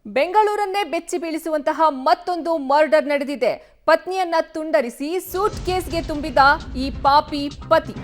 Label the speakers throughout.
Speaker 1: ಬೆಂಗಳೂರನ್ನೇ ಬೆಚ್ಚಿ ಬೀಳಿಸುವಂತಹ ಮತ್ತೊಂದು ಮರ್ಡರ್ ನಡೆದಿದೆ. ಪತ್ನಿಯನ್ನ ತುಂಡರಿಸಿ ಸೂಟ್ ಕೇಸ್ಗೆ ತುಂಬಿದ ಈ ಪಾಪಿ ಪತಿ.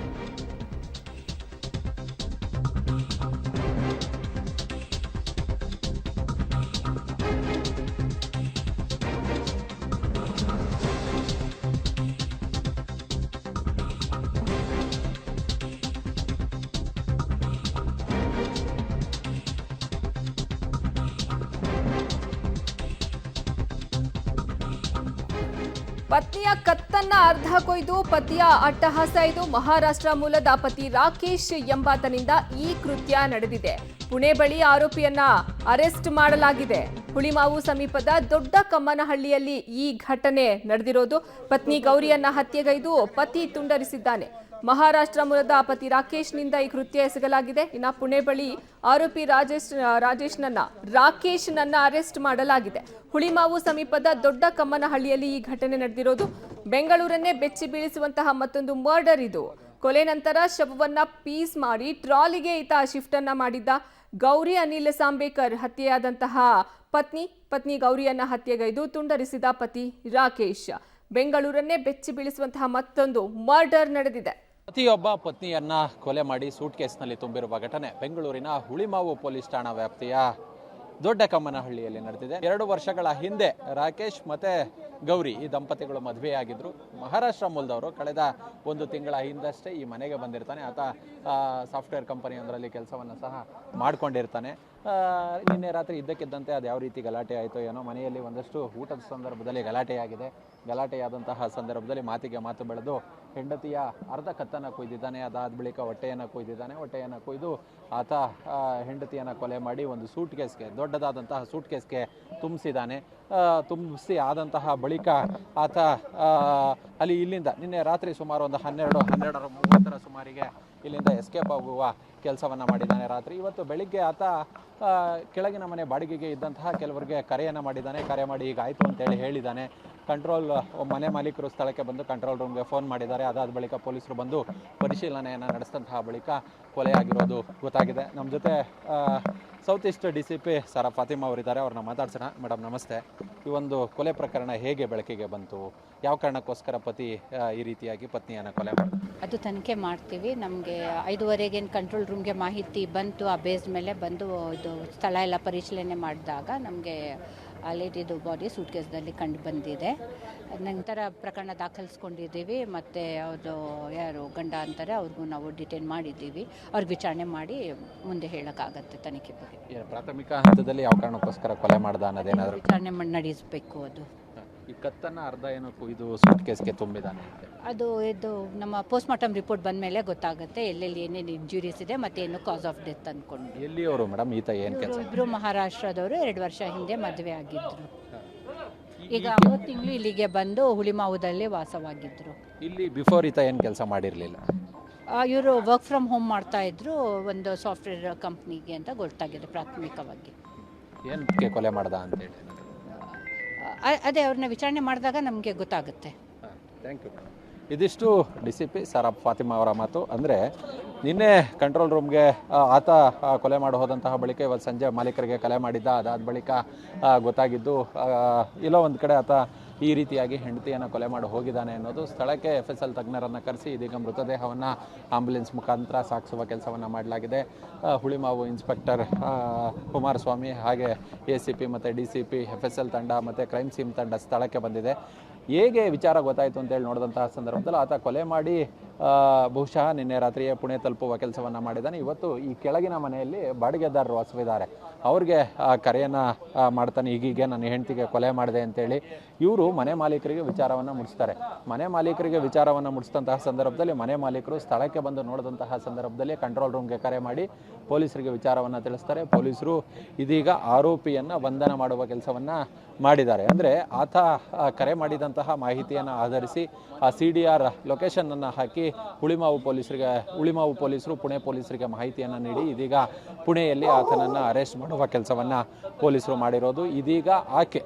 Speaker 1: ಪತ್ನಿಯ ಕತ್ತನ್ನ ಅರ್ಧ ಕೊಯ್ದು ಪತಿಯ ಅಟ್ಟಹಾಸ. ಇದು ಮಹಾರಾಷ್ಟ್ರ ಮೂಲದ ಪತಿ ರಾಕೇಶ್ ಎಂಬಾತನಿಂದ ಈ ಕೃತ್ಯ ನಡೆದಿದೆ. ಪುಣೆ ಬಳಿ ಆರೋಪಿಯನ್ನ ಅರೆಸ್ಟ್ ಮಾಡಲಾಗಿದೆ. ಹುಳಿಮಾವು ಸಮೀಪದ ದೊಡ್ಡ ಕಮ್ಮನಹಳ್ಳಿಯಲ್ಲಿ ಈ ಘಟನೆ ನಡೆದಿರೋದು. ಪತ್ನಿ ಗೌರಿಯನ್ನ ಹತ್ಯೆಗೈದು ಪತಿ ತುಂಡರಿಸಿದ್ದಾನೆ. ಮಹಾರಾಷ್ಟ್ರ ಮೂಲದ ಪತಿ ರಾಕೇಶ್ನಿಂದ ಈ ಕೃತ್ಯ ಎಸಗಲಾಗಿದೆ. ಇನ್ನು ಪುಣೆ ಬಳಿ ಆರೋಪಿ ರಾಕೇಶ್ನನ್ನ ಅರೆಸ್ಟ್ ಮಾಡಲಾಗಿದೆ. ಹುಳಿಮಾವು ಸಮೀಪದ ದೊಡ್ಡ ಕಮ್ಮನಹಳ್ಳಿಯಲ್ಲಿ ಈ ಘಟನೆ ನಡೆದಿರೋದು. ಬೆಂಗಳೂರನ್ನೇ ಬೆಚ್ಚಿ ಬೀಳಿಸುವಂತಹ ಮತ್ತೊಂದು ಮರ್ಡರ್ ಇದು. ಕೊಲೆ ನಂತರ ಶವವನ್ನ ಪೀಸ್ ಮಾಡಿ ಟ್ರಾಲಿಗೆ ಈತ ಶಿಫ್ಟ್ ಅನ್ನ ಮಾಡಿದ್ದ. ಗೌರಿ ಅನಿಲ್ ಸಾಂಬೇಕರ್ ಹತ್ಯೆಯಾದಂತಹ ಪತ್ನಿ ಗೌರಿಯನ್ನ ಹತ್ಯೆಗೈದು ತುಂಡರಿಸಿದ ಪತಿ ರಾಕೇಶ್. ಬೆಂಗಳೂರನ್ನೇ ಬೆಚ್ಚಿ ಬೀಳಿಸುವಂತಹ ಮತ್ತೊಂದು ಮರ್ಡರ್ ನಡೆದಿದೆ.
Speaker 2: ಪತಿಯೊಬ್ಬ ಪತ್ನಿಯನ್ನ ಕೊಲೆ ಮಾಡಿ ಸೂಟ್ ಕೇಸ್ನಲ್ಲಿ ತುಂಬಿರುವ ಘಟನೆ ಬೆಂಗಳೂರಿನ ಹುಳಿಮಾವು ಪೊಲೀಸ್ ಠಾಣಾ ವ್ಯಾಪ್ತಿಯ ದೊಡ್ಡ ಕಮ್ಮನಹಳ್ಳಿಯಲ್ಲಿ ನಡೆದಿದೆ. 2 ವರ್ಷಗಳ ಹಿಂದೆ ರಾಕೇಶ್ ಮತ್ತೆ ಗೌರಿ ಈ ದಂಪತಿಗಳು ಮದುವೆಯಾಗಿದ್ರು. ಮಹಾರಾಷ್ಟ್ರ ಮೂಲದವರು. ಕಳೆದ 1 ತಿಂಗಳ ಹಿಂದಷ್ಟೇ ಈ ಮನೆಗೆ ಬಂದಿರ್ತಾನೆ. ಆತ ಸಾಫ್ಟ್ವೇರ್ ಕಂಪನಿಯೊಂದರಲ್ಲಿ ಕೆಲಸವನ್ನು ಸಹ ಮಾಡ್ಕೊಂಡಿರ್ತಾನೆ. ನಿನ್ನೆ ರಾತ್ರಿ ಇದ್ದಕ್ಕಿದ್ದಂತೆ ಅದು ಯಾವ ರೀತಿ ಗಲಾಟೆ ಆಯಿತು ಏನೋ, ಮನೆಯಲ್ಲಿ ಒಂದಷ್ಟು ಊಟದ ಸಂದರ್ಭದಲ್ಲಿ ಗಲಾಟೆಯಾಗಿದೆ. ಗಲಾಟೆಯಾದಂತಹ ಸಂದರ್ಭದಲ್ಲಿ ಮಾತಿಗೆ ಮಾತು ಬೆಳೆದು ಹೆಂಡತಿಯ ಅರ್ಧ ಕತ್ತನ್ನು ಕೊಯ್ದಿದ್ದಾನೆ. ಅದಾದ ಬಳಿಕ ಹೊಟ್ಟೆಯನ್ನು ಕೊಯ್ದು ಆತ ಹೆಂಡತಿಯನ್ನು ಕೊಲೆ ಮಾಡಿ ಒಂದು ಸೂಟ್ ಕೇಸ್ಗೆ, ದೊಡ್ಡದಾದಂತಹ ಸೂಟ್ ಕೇಸ್ಗೆ ತುಂಬಿಸಿ ಆದಂತಹ ಬಳಿಕ ಆತ ಇಲ್ಲಿಂದ ನಿನ್ನೆ ರಾತ್ರಿ ಸುಮಾರು ಒಂದು 12:30 ಸುಮಾರಿಗೆ ಇಲ್ಲಿಂದ ಎಸ್ಕೇಪ್ ಆಗುವ ಕೆಲಸವನ್ನು ಮಾಡಿದ್ದಾನೆ ರಾತ್ರಿ. ಇವತ್ತು ಬೆಳಿಗ್ಗೆ ಆತ ಕೆಳಗಿನ ಮನೆ ಬಾಡಿಗೆಗೆ ಇದ್ದಂತಹ ಕೆಲವರಿಗೆ ಕರೆಯನ್ನು ಮಾಡಿದ್ದಾನೆ. ಕರೆ ಮಾಡಿ ಈಗ ಆಯಿತು ಅಂತೇಳಿ ಹೇಳಿದ್ದಾನೆ. ಮನೆ ಮಾಲೀಕರು ಸ್ಥಳಕ್ಕೆ ಬಂದು ಕಂಟ್ರೋಲ್ ರೂಮ್ಗೆ ಫೋನ್ ಮಾಡಿದ್ದಾರೆ. ಅದಾದ ಬಳಿಕ ಪೊಲೀಸರು ಬಂದು ಪರಿಶೀಲನೆಯನ್ನು ನಡೆಸಿದಂತಹ ಬಳಿಕ ಕೊಲೆಯಾಗಿರೋದು ಗೊತ್ತಾಗಿದೆ. ನಮ್ಮ ಜೊತೆ south East DCP sir Fatima ಅವರಿದ್ದಾರೆ. ಅವ್ರನ್ನ ಮಾತಾಡ್ಸೋಣ. ಮೇಡಮ್ ನಮಸ್ತೆ. ಈ ಒಂದು ಕೊಲೆ ಪ್ರಕರಣ ಹೇಗೆ ಬೆಳಕಿಗೆ ಬಂತು? ಯಾವ ಕಾರಣಕ್ಕೋಸ್ಕರ ಪತಿ ಈ ರೀತಿಯಾಗಿ ಪತ್ನಿಯನ್ನು ಕೊಲೆ ಮಾಡಿದ್ರು?
Speaker 3: ಅದು ತನಿಖೆ ಮಾಡ್ತೀವಿ. ನಮಗೆ 5:15 ಕಂಟ್ರೋಲ್ ರೂಮ್ಗೆ ಮಾಹಿತಿ ಬಂತು. ಆ ಬೇಸ್ ಮೇಲೆ ಬಂದು ಇದು ಸ್ಥಳ ಎಲ್ಲ ಪರಿಶೀಲನೆ ಮಾಡಿದಾಗ ನಮಗೆ ಲೇಡಿದು ಬಾಡಿ ಸೂಟ್ ಕೇಸ್ದಲ್ಲಿ ಕಂಡು ಬಂದಿದೆ. ನಂತರ ಪ್ರಕರಣ ದಾಖಲಿಸ್ಕೊಂಡಿದ್ದೀವಿ. ಮತ್ತು ಅದು ಯಾರು ಗಂಡ ಅಂತಾರೆ ಅವ್ರಿಗೂ ನಾವು ಡಿಟೈನ್ ಮಾಡಿದ್ದೀವಿ. ಅವ್ರಿಗೆ ವಿಚಾರಣೆ ಮಾಡಿ ಮುಂದೆ ಹೇಳೋಕ್ಕಾಗತ್ತೆ ತನಿಖೆ ಬಗ್ಗೆ.
Speaker 2: ಪ್ರಾಥಮಿಕ ಹಂತದಲ್ಲಿ ಯಾವ ಕಾರಣಕ್ಕೋಸ್ಕರ ಕೊಲೆ ಮಾಡ್ದ ಅನ್ನೋದೇನಾದರೂ
Speaker 3: ವಿಚಾರಣೆ ನಡೆಸಬೇಕು. ಅದು
Speaker 2: ಈ ಕತ್ತನ್ನು ಅರ್ಧ ಏನೋ ಇದು ಸೂಟ್ ಕೇಸ್ಗೆ ತುಂಬಿದ್ದಾನೆ.
Speaker 3: ಇದು ನಮ್ಮ ಪೋಸ್ಟ್ಮಾರ್ಟಮ್ ರಿಪೋರ್ಟ್ ಬಂದ ಮೇಲೆ ಗೊತ್ತಾಗುತ್ತೆ ಎಲ್ಲೆಲ್ಲಿ ಏನೇನು ಇಂಜುರೀಸ್ ಇದೆ ಮತ್ತು ಏನು ಕಾಸ್ ಆಫ್ ಡೆತ್ ಅಂದ್ಕೊಂಡು.
Speaker 2: ಎಲ್ಲಿಯವರು ಮೇಡಮ್ ಈತ ಏನು ಕೆಲಸ?
Speaker 3: ಇಬ್ಬರು ಮಹಾರಾಷ್ಟ್ರದವರು 2 ವರ್ಷ ಹಿಂದೆ ಮದುವೆ ಆಗಿದ್ದರು. ಈಗ 3 ತಿಂಗಳು ಇಲ್ಲಿಗೆ ಬಂದು ಹುಳಿಮಾವುದಲ್ಲಿ ವಾಸವಾಗಿದ್ದರು.
Speaker 2: ಇಲ್ಲಿ ಬಿಫೋರ್ ಈತ ಏನು ಕೆಲಸ ಮಾಡಿರಲಿಲ್ಲ.
Speaker 3: ಇವರು ವರ್ಕ್ ಫ್ರಮ್ ಹೋಮ್ ಮಾಡ್ತಾಯಿದ್ರು ಒಂದು ಸಾಫ್ಟ್ವೇರ್ ಕಂಪ್ನಿಗೆ ಅಂತ ಗೊತ್ತಾಗಿದೆ ಪ್ರಾಥಮಿಕವಾಗಿ.
Speaker 2: ಏನಕ್ಕೆ ಕೊಲೆ ಮಾಡ್ದ ಅಂತೇಳಿ
Speaker 3: ಅದೇ ಅವ್ರನ್ನ ವಿಚಾರಣೆ ಮಾಡಿದಾಗ ನಮಗೆ ಗೊತ್ತಾಗುತ್ತೆ.
Speaker 2: Thank you. ಇದಿಷ್ಟು DCP ಸರ ಫಾತಿಮಾ ಅವರ ಮಾತು. ಅಂದರೆ ನಿನ್ನೆ ಕಂಟ್ರೋಲ್ ರೂಮ್ಗೆ ಆತ ಕೊಲೆ ಮಾಡಿ ಹೋದಂತಹ ಬಳಿಕ ಇವತ್ತು ಸಂಜೆ ಮಾಲೀಕರಿಗೆ ಕಲೆ ಮಾಡಿದ್ದ. ಅದಾದ ಬಳಿಕ ಗೊತ್ತಾಗಿದ್ದು ಎಲ್ಲೋ ಒಂದು ಕಡೆ ಆತ ಈ ರೀತಿಯಾಗಿ ಹೆಂಡತಿಯನ್ನು ಕೊಲೆ ಮಾಡಿ ಹೋಗಿದ್ದಾನೆ ಅನ್ನೋದು. ಸ್ಥಳಕ್ಕೆ FSL ತಜ್ಞರನ್ನು ಕರೆಸಿ ಇದೀಗ ಮೃತದೇಹವನ್ನು ಆಂಬ್ಯುಲೆನ್ಸ್ ಮುಖಾಂತರ ಸಾಗಿಸುವ ಕೆಲಸವನ್ನು ಮಾಡಲಾಗಿದೆ. ಹುಳಿಮಾವು ಇನ್ಸ್ಪೆಕ್ಟರ್ ಕುಮಾರಸ್ವಾಮಿ ಹಾಗೆ ACP ಮತ್ತು DCP FSL ತಂಡ ಮತ್ತು ಕ್ರೈಮ್ ಸೀಮ್ ತಂಡ ಸ್ಥಳಕ್ಕೆ ಬಂದಿದೆ. ಹೇಗೆ ವಿಚಾರ ಗೊತ್ತಾಯಿತು ಅಂತೇಳಿ ನೋಡಿದಂತಹ ಸಂದರ್ಭದಲ್ಲಿ ಆತ ಕೊಲೆ ಮಾಡಿ ಬಹುಶಃ ನಿನ್ನೆ ರಾತ್ರಿಯೇ ಪುಣೆ ತಲುಪುವ ಕೆಲಸವನ್ನು ಮಾಡಿದ್ದಾನೆ. ಇವತ್ತು ಈ ಕೆಳಗಿನ ಮನೆಯಲ್ಲಿ ಬಾಡಿಗೆದಾರರು ವಾಸವಿದ್ದಾರೆ. ಅವ್ರಿಗೆ ಕರೆಯನ್ನು ಮಾಡ್ತಾನೆ, ಹೀಗೀಗೆ ನನ್ನ ಹೆಂಡತಿಗೆ ಕೊಲೆ ಮಾಡಿದೆ ಅಂತೇಳಿ. ಇವರು ಮನೆ ಮಾಲೀಕರಿಗೆ ವಿಚಾರವನ್ನು ಮುಡಿಸ್ತಾರೆ. ಮನೆ ಮಾಲೀಕರಿಗೆ ವಿಚಾರವನ್ನು ಮುಡಿಸಿದಂತಹ ಸಂದರ್ಭದಲ್ಲಿ ಮನೆ ಮಾಲೀಕರು ಸ್ಥಳಕ್ಕೆ ಬಂದು ನೋಡಿದಂತಹ ಸಂದರ್ಭದಲ್ಲಿ ಕಂಟ್ರೋಲ್ ರೂಮ್ಗೆ ಕರೆ ಮಾಡಿ ಪೊಲೀಸರಿಗೆ ವಿಚಾರವನ್ನು ತಿಳಿಸ್ತಾರೆ. ಪೊಲೀಸರು ಇದೀಗ ಆರೋಪಿಯನ್ನು ಬಂಧನ ಮಾಡುವ ಕೆಲಸವನ್ನು ಮಾಡಿದ್ದಾರೆ. ಅಂದರೆ ಆತ ಕರೆ ಮಾಡಿದಂತಹ ಮಾಹಿತಿಯನ್ನು ಆಧರಿಸಿ ಆ CDR ಲೊಕೇಶನನ್ನು ಹಾಕಿ ಹುಳಿಮಾವು ಪೊಲೀಸರು ಪುಣೆ ಪೊಲೀಸರಿಗೆ ಮಾಹಿತಿಯನ್ನು ನೀಡಿ ಇದೀಗ ಪುಣೆಯಲ್ಲಿ ಆತನನ್ನು ಅರೆಸ್ಟ್ ಮಾಡುವ ಕೆಲಸವನ್ನು ಪೊಲೀಸರು ಮಾಡಿರೋದು. ಇದೀಗ ಆಕೆ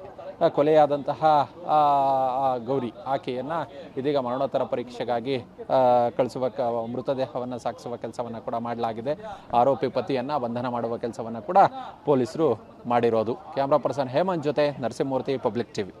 Speaker 2: ಕೊಲೆಯಾದಂತಹ ಗೌರಿ ಆಕೆಯನ್ನು ಇದೀಗ ಮರಣೋತ್ತರ ಪರೀಕ್ಷೆಗಾಗಿ ಕಳಿಸುವ ಮೃತದೇಹವನ್ನು ಸಾಗಿಸುವ ಕೆಲಸವನ್ನು ಕೂಡ ಮಾಡಲಾಗಿದೆ. ಆರೋಪಿ ಪತಿಯನ್ನು ಬಂಧನ ಮಾಡುವ ಕೆಲಸವನ್ನು ಕೂಡ ಪೊಲೀಸರು ಮಾಡಿರೋದು. ಕ್ಯಾಮ್ರಾ ಪರ್ಸನ್ ಹೇಮಂತ್ ಜೊತೆ ನರಸಿಂಹಮೂರ್ತಿ, ಪಬ್ಲಿಕ್ ಟಿವಿ.